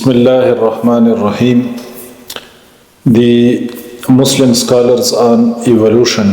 Bismillah ar-Rahman ar-Rahim. The Muslim scholars on evolution.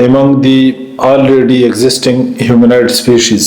among the already existing humanoid species,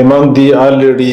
among the already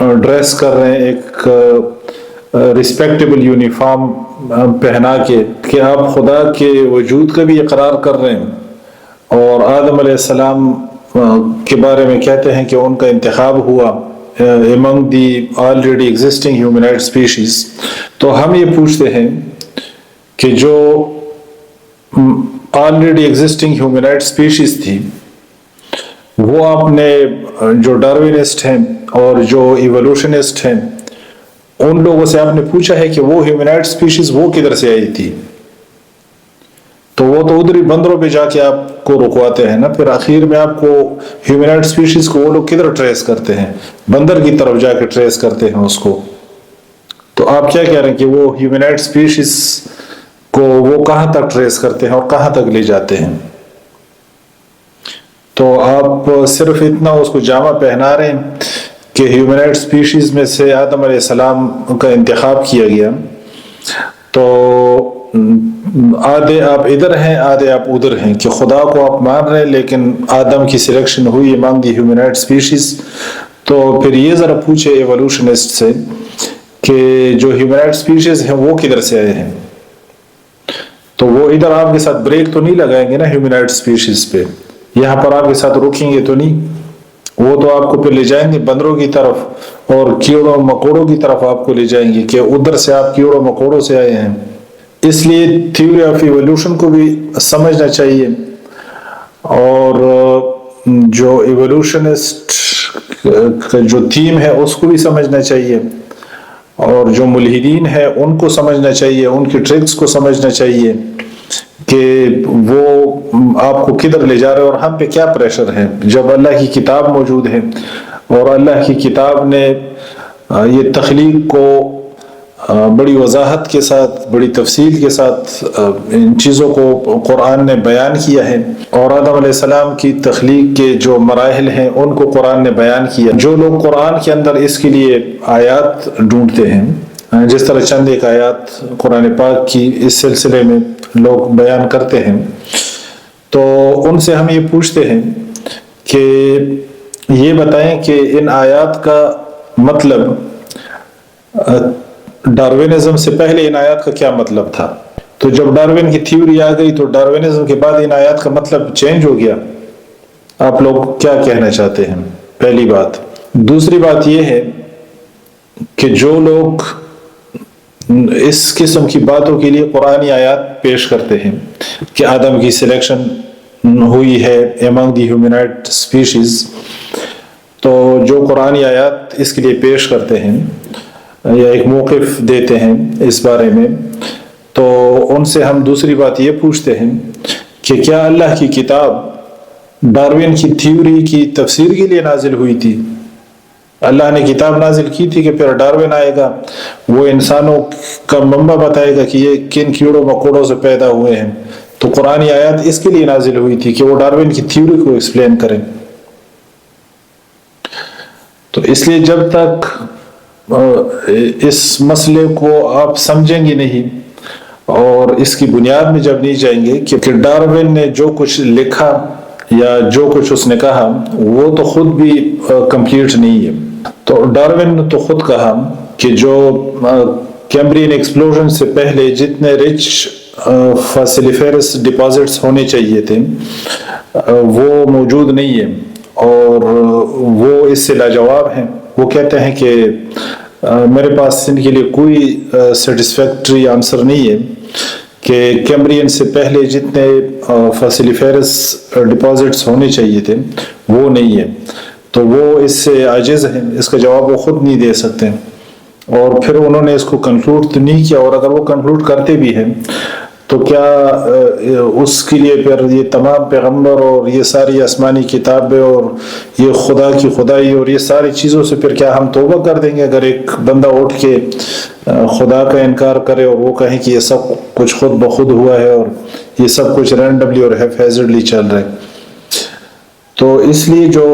dress کر رہے ہیں ایک respectable uniform پہنا کے کہ آپ خدا کے وجود کا بھی اقرار کر رہے ہیں اور آدم علیہ السلام کے بارے میں کہتے ہیں کہ ان کا انتخاب ہوا among the already existing humanoid species. تو ہم یہ پوچھتے ہیں کہ جو already existing humanoid species تھی وہ آپ نے جو ڈاروینسٹ ہیں اور جو ایولوشنسٹ ہیں ان لوگوں سے آپ نے پوچھا ہے کہ وہ ہیومنائٹ سپیشیز وہ کدھر سے آئی تھی؟ تو وہ تو ادھر ہی بندروں پہ جا کے آپ کو رکواتے ہیں نا، پھر آخر میں آپ کو ہیومنائٹ سپیشیز کو وہ لوگ کدھر ٹریس کرتے ہیں؟ بندر کی طرف جا کے ٹریس کرتے ہیں اس کو. تو آپ کیا کہہ رہے ہیں کہ وہ ہیومنائٹ سپیشیز کو وہ کہاں تک ٹریس کرتے ہیں اور کہاں تک لے جاتے ہیں؟ تو آپ صرف اتنا اس کو جامہ پہنا رہے ہیں کہ ہیومنائٹ سپیشیز میں سے آدم علیہ السلام کا انتخاب کیا گیا، تو آدھے آپ ادھر ہیں آدھے آپ ادھر ہیں کہ خدا کو آپ مان رہے ہیں لیکن آدم کی سلیکشن ہوئی among the ہیومنائٹ سپیشیز. تو پھر یہ ذرا پوچھے ایولوشنسٹ سے کہ جو ہیومنائٹ سپیشیز ہیں وہ کدھر سے آئے ہیں؟ تو وہ ادھر آپ کے ساتھ بریک تو نہیں لگائیں گے نا ہیومنائٹ سپیشیز پہ، یہاں پر آپ کے ساتھ رکیں گے تو نہیں، وہ تو آپ کو پھر لے جائیں گے بندروں کی طرف اور کیڑوں مکوڑوں کی طرف آپ کو لے جائیں گے کہ ادھر سے آپ کیڑوں مکوڑوں سے آئے ہیں. اس لیے تھیوری آف ایولیوشن کو بھی سمجھنا چاہیے اور جو ایولیوشنسٹ کا جو تھیم ہے اس کو بھی سمجھنا چاہیے اور جو ملحدین ہیں ان کو سمجھنا چاہیے، ان کی ٹرکس کو سمجھنا چاہیے کہ وہ آپ کو کدھر لے جا رہے ہیں اور ہم پہ کیا پریشر ہے جب اللہ کی کتاب موجود ہے اور اللہ کی کتاب نے یہ تخلیق کو بڑی وضاحت کے ساتھ بڑی تفصیل کے ساتھ ان چیزوں کو قرآن نے بیان کیا ہے اور آدم علیہ السلام کی تخلیق کے جو مراحل ہیں ان کو قرآن نے بیان کیا. جو لوگ قرآن کے اندر اس کے لیے آیات ڈھونڈتے ہیں، جس طرح چند ایک آیات قرآن پاک کی اس سلسلے میں لوگ بیان کرتے ہیں، تو ان سے ہم یہ پوچھتے ہیں کہ یہ بتائیں کہ ان آیات کا مطلب ڈاروینزم سے پہلے ان آیات کا کیا مطلب تھا؟ تو جب ڈاروین کی تھیوری آ گئی تو ڈاروینزم کے بعد ان آیات کا مطلب چینج ہو گیا. آپ لوگ کیا کہنا چاہتے ہیں؟ پہلی بات. دوسری بات یہ ہے کہ جو لوگ اس قسم کی باتوں کے لیے قرآنی آیات پیش کرتے ہیں کہ آدم کی سلیکشن ہوئی ہے among the humanoid species، تو جو قرآنی آیات اس کے لیے پیش کرتے ہیں یا ایک موقف دیتے ہیں اس بارے میں، تو ان سے ہم دوسری بات یہ پوچھتے ہیں کہ کیا اللہ کی کتاب ڈاروین کی تھیوری کی تفسیر کے لیے نازل ہوئی تھی؟ اللہ نے کتاب نازل کی تھی کہ پھر ڈاروین آئے گا، وہ انسانوں کا منبع بتائے گا کہ یہ کن کیڑوں مکوڑوں سے پیدا ہوئے ہیں، تو قرآنی آیات اس کے لیے نازل ہوئی تھی کہ وہ ڈاروین کی تھیوری کو ایکسپلین کریں. تو اس لیے جب تک اس مسئلے کو آپ سمجھیں گے نہیں اور اس کی بنیاد میں جب نہیں جائیں گے کہ ڈاروین نے جو کچھ لکھا یا جو کچھ اس نے کہا وہ تو خود بھی کمپلیٹ نہیں ہے. تو ڈاروین نے تو خود کہا کہ جو کیمبرین ایکسپلوژن سے پہلے جتنے رچ فاسیلیفیرس ڈپازٹس ہونے چاہیے تھے وہ موجود نہیں ہیں اور وہ اس سے لاجواب ہیں. وہ کہتے ہیں کہ میرے پاس ان کے لیے کوئی سیٹسفیکٹری آنسر نہیں ہے کہ کیمبرین سے پہلے جتنے فاسیلیفیرس ڈپازٹس ہونے چاہیے تھے وہ نہیں ہے، تو وہ اس سے عاجز ہیں، اس کا جواب وہ خود نہیں دے سکتے. اور پھر انہوں نے اس کو کنکلوڈ تو نہیں کیا، اور اگر وہ کنکلوڈ کرتے بھی ہیں تو کیا اس کے لیے پھر یہ تمام پیغمبر اور یہ ساری آسمانی کتابیں اور یہ خدا کی خدائی اور یہ ساری چیزوں سے پھر کیا ہم توبہ کر دیں گے اگر ایک بندہ اٹھ کے خدا کا انکار کرے اور وہ کہیں کہ یہ سب کچھ خود بخود ہوا ہے اور یہ سب کچھ رینڈملی اور ہیفیزڈلی چل رہا ہے؟ تو اس لیے جو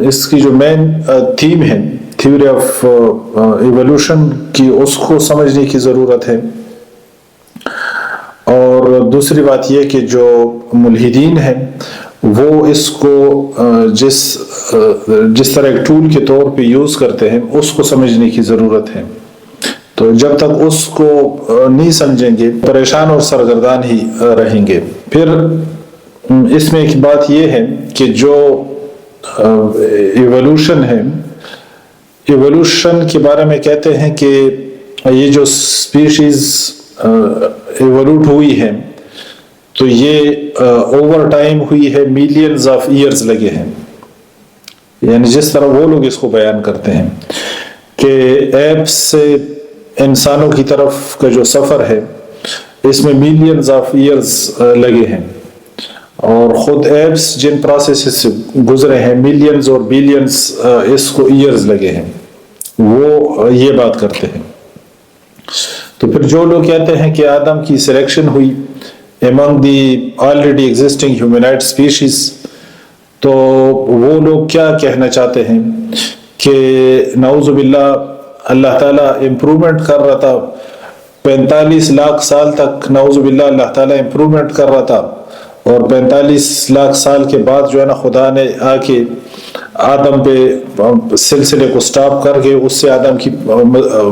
اس کی جو مین تھیم ہے تھیوری آف ایولیوشن کی، اس کو سمجھنے کی ضرورت ہے. اور دوسری بات یہ کہ جو ملحدین ہیں وہ اس کو جس طرح ایک ٹول کے طور پہ یوز کرتے ہیں اس کو سمجھنے کی ضرورت ہے. تو جب تک اس کو نہیں سمجھیں گے پریشان اور سرگردان ہی رہیں گے. پھر اس میں ایک بات یہ ہے کہ جو ایوولوشن ہے، ایوولوشن کے بارے میں کہتے ہیں کہ یہ جو اسپیشیز ایوولوٹ ہوئی ہے تو یہ اوور ٹائم ہوئی ہے، ملینز آف ایئرز لگے ہیں. یعنی جس طرح وہ لوگ اس کو بیان کرتے ہیں کہ ایپس سے انسانوں کی طرف کا جو سفر ہے اس میں ملینز آف ایئرز لگے ہیں، اور خود ایپس جن پروسیس سے گزرے ہیں ملینز اور بلینز اس کو ایئرز لگے ہیں، وہ یہ بات کرتے ہیں. تو پھر جو لوگ کہتے ہیں کہ آدم کی سلیکشن ہوئی among the already existing humanoid species، تو وہ لوگ کیا کہنا چاہتے ہیں کہ نعوذ باللہ اللہ تعالیٰ امپرومنٹ کر رہا تھا 45 لاکھ سال تک، نعوذ باللہ اللہ تعالیٰ امپرومنٹ کر رہا تھا، اور 45 لاکھ سال کے بعد جو ہے نا خدا نے آ کے آدم پہ سلسلے کو سٹاپ کر کے اس سے آدم کی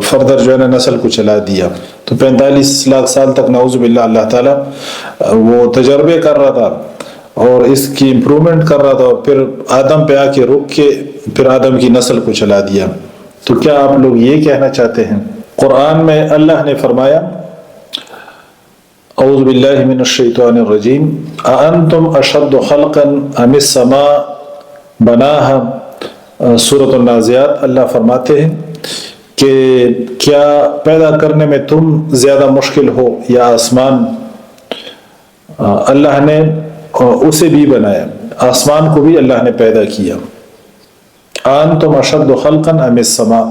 فردر جو ہے نا نسل کو چلا دیا. تو 45 لاکھ سال تک نعوذ باللہ اللہ تعالیٰ وہ تجربے کر رہا تھا اور اس کی امپرومنٹ کر رہا تھا، پھر آدم پہ آ کے رک کے پھر آدم کی نسل کو چلا دیا. تو کیا آپ لوگ یہ کہنا چاہتے ہیں؟ قرآن میں اللہ نے فرمایا اعوذ باللہ من الشیطان الرجیم اانتم اشد خلقا ام السماء بناها، سورۃ النازعات. اللہ فرماتے ہیں کہ کیا پیدا کرنے میں تم زیادہ مشکل ہو یا آسمان؟ اللہ نے اسے بھی بنایا، آسمان کو بھی اللہ نے پیدا کیا. انتم اشد خلقا ام السماء،